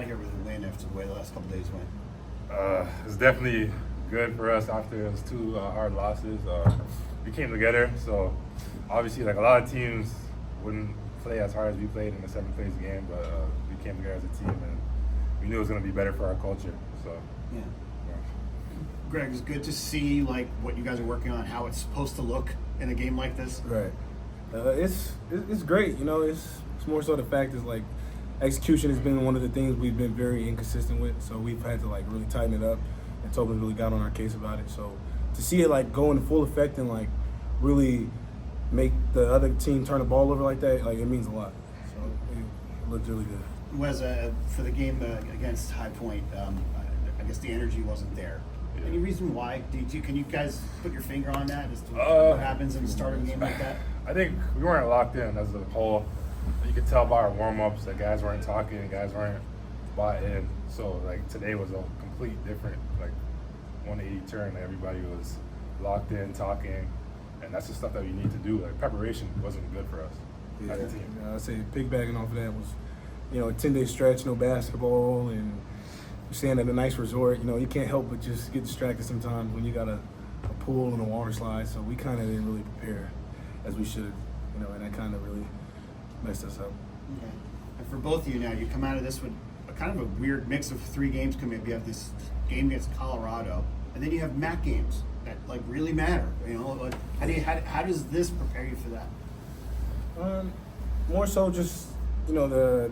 of here with a win after the way the last couple days went? It's definitely good for us after those two hard losses. We came together, so obviously, like a lot of teams wouldn't play as hard as we played in the seventh place game, but we came together as a team, and we knew it was going to be better for our culture. So, yeah. Greg, it's good to see like what you guys are working on, how it's supposed to look in a game like this. Right. It's great. You know, it's more so the fact is like execution has been one of the things we've been very inconsistent with. So we've had to like really tighten it up, and Tobin really got on our case about it. So to see it like go into full effect and like really make the other team turn the ball over like that, like it means a lot. So it looked really good. Wheza, for the game against High Point, I guess the energy wasn't there. Yeah. Any reason why? Can you guys put your finger on that as to what happens in the start of a game like that? I think we weren't locked in as a whole. You could tell by our warm-ups that guys weren't talking, guys weren't bought in. So like today was a complete different, like 180 turn. Everybody was locked in, talking, and that's the stuff that you need to do. Like preparation wasn't good for us as a team. I'd say piggybacking off of that was, you know, a 10-day stretch, no basketball, and staying at a nice resort. You know, you can't help but just get distracted sometimes when you got a pool and a water slide. So we kind of didn't really prepare as we should, you know, and that kind of really messed us up. Okay. And for both of you now, you come out of this with a kind of a weird mix of three games coming up. You have this game against Colorado, and then you have MAC games that like really matter. You know, like how does this prepare you for that? More so just, you know,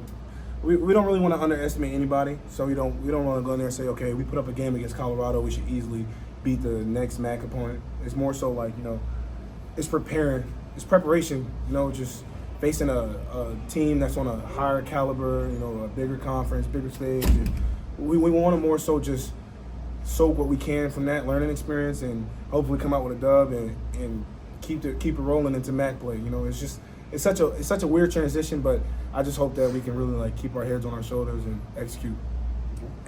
we don't really want to underestimate anybody, so we don't want to go in there and say, okay, we put up a game against Colorado, we should easily beat the next MAC opponent. It's more so like, you know, it's preparation, you know, just facing a team that's on a higher caliber, you know, a bigger conference, bigger stage. And we want to more so just soak what we can from that learning experience and hopefully come out with a dub and keep it rolling into MAC play. You know, it's such a weird transition, but I just hope that we can really like keep our heads on our shoulders and execute.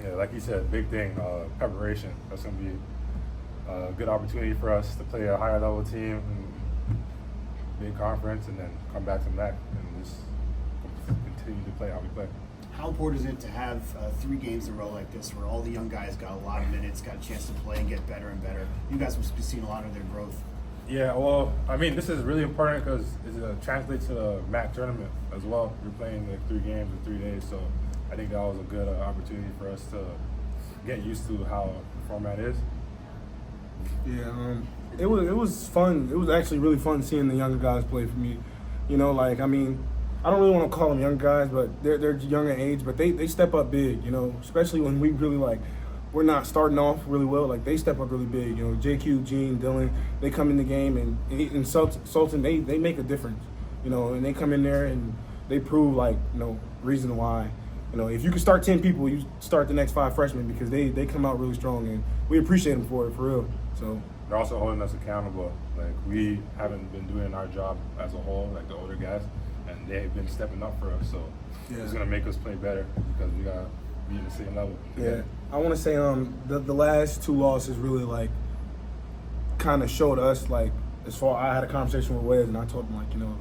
Yeah, like you said, big thing, preparation. That's going to be a good opportunity for us to play a higher level team, big conference, and then come back to MAC and just continue to play how we play. How important is it to have 3 games in a row like this where all the young guys got a lot of minutes, got a chance to play and get better and better? You guys must be seeing a lot of their growth. Yeah, well, I mean, this is really important because it translates to the MAC tournament as well. We're playing like 3 games in 3 days, so I think that was a good opportunity for us to get used to how the format is. Yeah, it was fun. It was actually really fun seeing the younger guys play for me. You know, like, I mean, I don't really want to call them young guys, but they're younger in age, but they step up big, you know, especially when we really like, we're not starting off really well. Like, they step up really big. You know, JQ, Gene, Dylan, they come in the game, and Sultan, they make a difference. You know, and they come in there and they prove, like, you know, reason why. You know, if you can start 10 people, you start the next 5 freshmen because they come out really strong, and we appreciate them for it, for real. So they're also holding us accountable. Like, we haven't been doing our job as a whole, like the older guys, and they've been stepping up for us. So it's going to make us play better because we got to be in the same level. Yeah, I want to say the last 2 losses really like kind of showed us like as far. I had a conversation with Wes and I told him like, you know,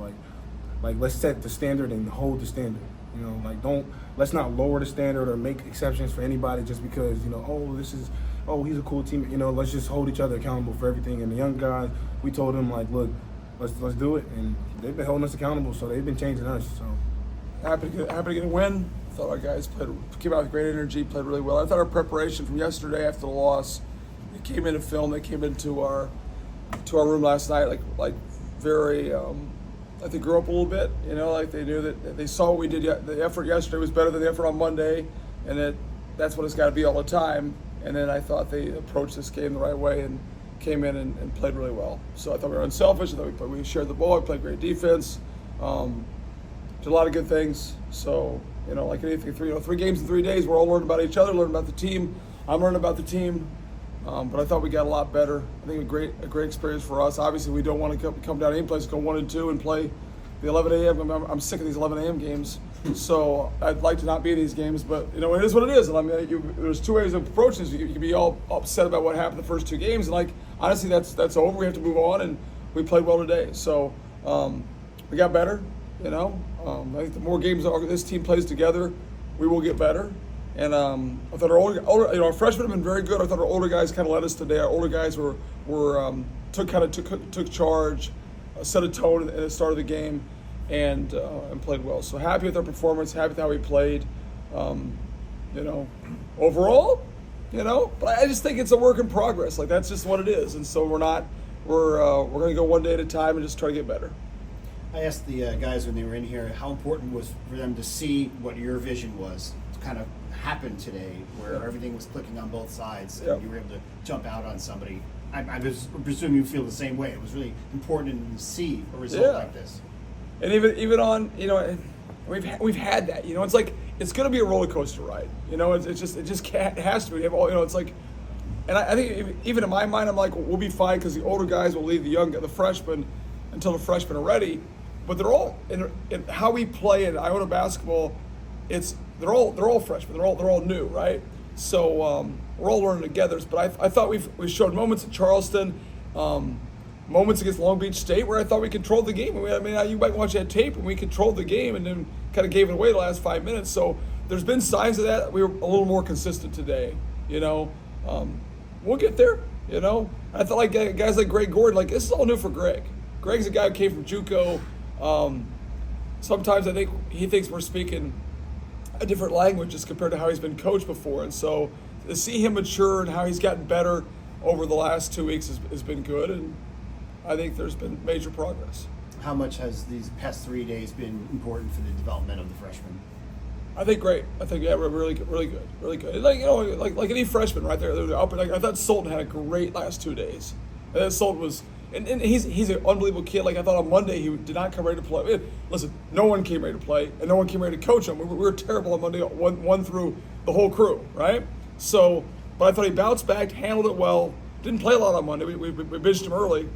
like let's set the standard and hold the standard. You know, like let's not lower the standard or make exceptions for anybody just because, you know, he's a cool team. You know, let's just hold each other accountable for everything. And the young guys, we told them like, look, let's do it, and they've been holding us accountable, so they've been changing us. So happy to get a win. Thought our guys came out with great energy, played really well. I thought our preparation from yesterday after the loss, they came into film, they came into our room last night like very. I think grew up a little bit, you know, like they knew that they saw what we did. The effort yesterday was better than the effort on Monday, and that's what it's got to be all the time. And then I thought they approached this game the right way and came in and played really well. So I thought we were unselfish. I thought we shared the ball. We played great defense. Did a lot of good things. So, you know, like anything, 3 games in 3 days, we're all learning about each other, learning about the team. I'm learning about the team. But I thought we got a lot better. I think a great experience for us. Obviously, we don't want to come down any place, go 1 and 2 and play the 11 a.m. I'm sick of these 11 a.m. games. So I'd like to not be in these games, but you know, it is what it is. And I mean, there's 2 ways of approaching this. You can be all upset about what happened the first 2 games, and like honestly, that's over. We have to move on, and we played well today. So we got better. You know, I think the more games this team plays together, we will get better. And I thought our freshmen have been very good. I thought our older guys kind of led us today. Our older guys took charge, set a tone at the start of the game, and played well. So happy with our performance. Happy with how we played. Overall, But I just think it's a work in progress. Like that's just what it is. And so we're going to go one day at a time and just try to get better. I asked the guys when they were in here how important it was for them to see what your vision was to kind of happen today, where everything was clicking on both sides and you were able to jump out on somebody. I presume you feel the same way. It was really important to see a result like this. And even on, we've had that. It's like it's going to be a roller coaster ride. It has to be. It's like, and I think even in my mind, I'm like, we'll be fine because the older guys will leave the freshmen until the freshmen are ready. But they're all in how we play in Iona basketball. They're all freshmen. They're all new, right? So we're all learning together. But I thought we showed moments at Charleston, moments against Long Beach State where I thought we controlled the game. You might watch that tape and we controlled the game and then kind of gave it away the last 5 minutes. So there's been signs of that. We were a little more consistent today. We'll get there. I thought like guys like Greg Gordon, like this is all new for Greg. Greg's a guy who came from JUCO. Sometimes I think he thinks we're speaking a different language as compared to how he's been coached before. And so to see him mature and how he's gotten better over the last 2 weeks has been good. And I think there's been major progress. How much has these past 3 days been important for the development of the freshmen? I think great. I think we're really good, really good. Like any freshman right there. They're up. I thought Sultan had a great last 2 days. And then Sultan was. And he's an unbelievable kid. Like I thought on Monday he did not come ready to play. Listen, no one came ready to play, and no one came ready to coach him. We were terrible on Monday, one through the whole crew, right? So, but I thought he bounced back, handled it well. Didn't play a lot on Monday. We benched him early.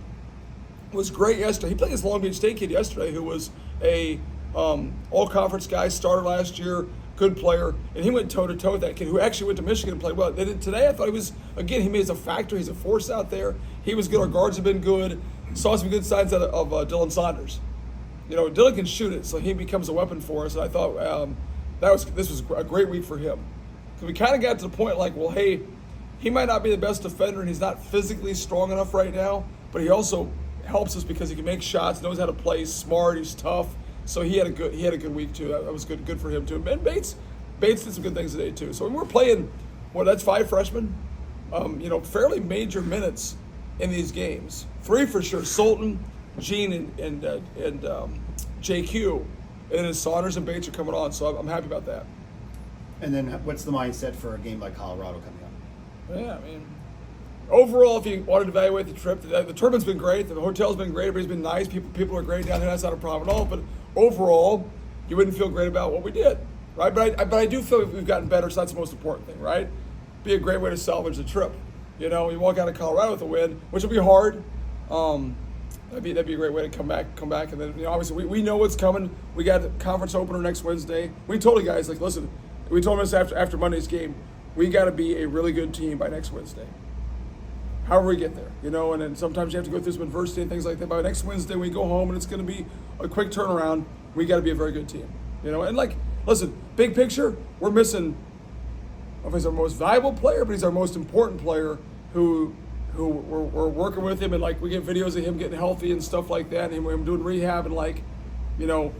Was great yesterday. He played this Long Beach State kid yesterday who was a all-conference guy, started last year, good player, and he went toe-to-toe with that kid who actually went to Michigan and played well. Today I thought he was, again, he made a factor. He's a force out there. He was good. Our guards have been good. Saw some good signs of Dylan Saunders. Dylan can shoot it, so he becomes a weapon for us. And I thought this was a great week for him. Because we kind of got to the point like, well, hey, he might not be the best defender and he's not physically strong enough right now, but he also helps us because he can make shots, knows how to play, smart, he's tough. So he had a good week too. That was good for him too. And Bates did some good things today too. So when we're playing, that's 5 freshmen, fairly major minutes in these games. 3 for sure. Sultan, Gene, and JQ, and then Saunders and Bates are coming on. So I'm happy about that. And then what's the mindset for a game like Colorado coming up? Yeah, overall, if you wanted to evaluate the trip, the tournament's been great. The hotel's been great. Everybody's been nice. People are great down there. That's not a problem at all. But overall, you wouldn't feel great about what we did, right? But I do feel we've gotten better, so that's the most important thing, right? Be a great way to salvage the trip. You walk out of Colorado with a win, which will be hard. That'd be a great way to come back, and then obviously we know what's coming. We got the conference opener next Wednesday. We told the guys listen, we told them this after Monday's game, we got to be a really good team by next Wednesday. However we get there, and then sometimes you have to go through some adversity and things like that. By next Wednesday, we go home and it's going to be a quick turnaround. We got to be a very good team, And listen, big picture, we're missing. I don't know if he's our most valuable player, but he's our most important player. Who we're working with him, and we get videos of him getting healthy and stuff like that, and him doing rehab, and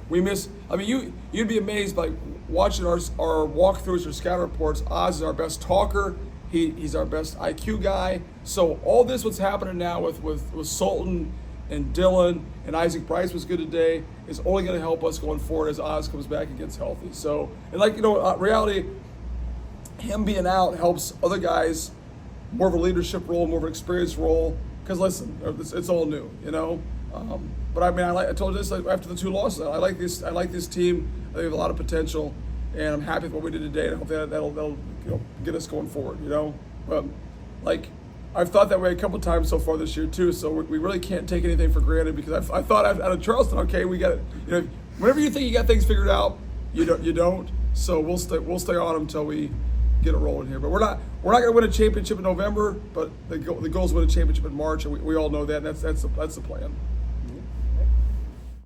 we miss. You'd be amazed by watching our walkthroughs or scout reports. Oz is our best talker. He's our best IQ guy. So all this what's happening now with Sultan and Dylan and Isaac Bryce was good today is only going to help us going forward as Oz comes back and gets healthy. So reality, him being out helps other guys more of a leadership role, more of an experience role. Because listen, it's all new, But I told you this after the 2 losses. I like this team. I think they have a lot of potential, and I'm happy with what we did today. And I hope that'll get us going forward. I've thought that way a couple times so far this year too. So we really can't take anything for granted because I thought out of Charleston, okay, we got it. Whenever you think you got things figured out, you don't. So we'll stay on them until we get it rolling here. But we're not going to win a championship in November. But the goal is to win a championship in March, and we all know that. And that's the plan.